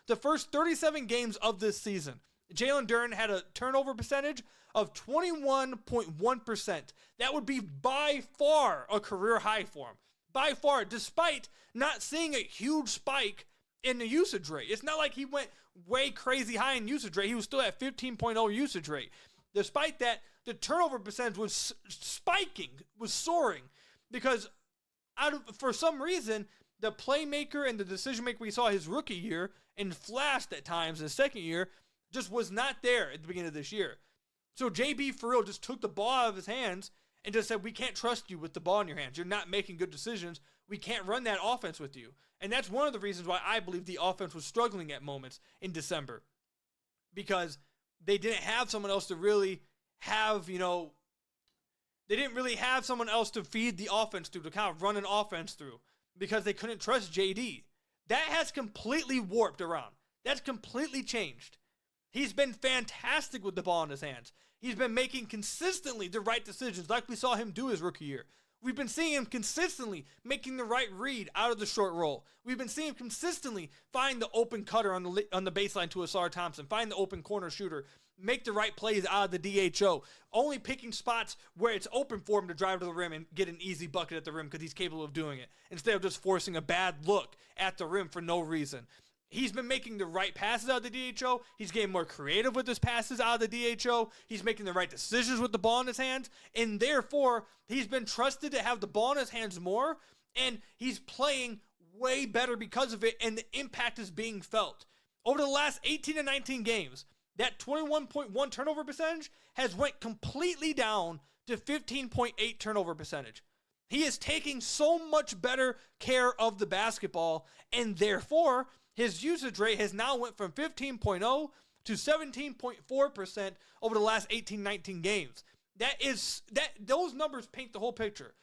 the first 37 games of this season, Jalen Duren had a turnover percentage of 21.1%. That would be by far a career high for him. By far, despite not seeing a huge spike in the usage rate. It's not like he went way crazy high in usage rate. He was still at 15.0 usage rate. Despite that, the turnover percentage was spiking, was soaring, because for some reason, the playmaker and the decision maker we saw his rookie year and flashed at times in his second year just was not there at the beginning of this year. So JB for real just took the ball out of his hands and just said, we can't trust you with the ball in your hands. You're not making good decisions. We can't run that offense with you. And that's one of the reasons why I believe the offense was struggling at moments in December. Because they didn't have someone else to really have, they didn't really have someone else to feed the offense through, to kind of run an offense through, because they couldn't trust JD. That has completely warped around. That's completely changed. He's been fantastic with the ball in his hands. He's been making consistently the right decisions like we saw him do his rookie year. We've been seeing him consistently making the right read out of the short roll. We've been seeing him consistently find the open cutter on the baseline to Asar Thompson, find the open corner shooter, make the right plays out of the DHO, only picking spots where it's open for him to drive to the rim and get an easy bucket at the rim because he's capable of doing it, instead of just forcing a bad look at the rim for no reason. He's been making the right passes out of the DHO. He's getting more creative with his passes out of the DHO. He's making the right decisions with the ball in his hands. And therefore, he's been trusted to have the ball in his hands more. And he's playing way better because of it. And the impact is being felt. Over the last 18 to 19 games, that 21.1 turnover percentage has went completely down to 15.8 turnover percentage. He is taking so much better care of the basketball, and therefore, his usage rate has now went from 15.0 to 17.4% over the last 18-19 games. Those numbers paint the whole picture.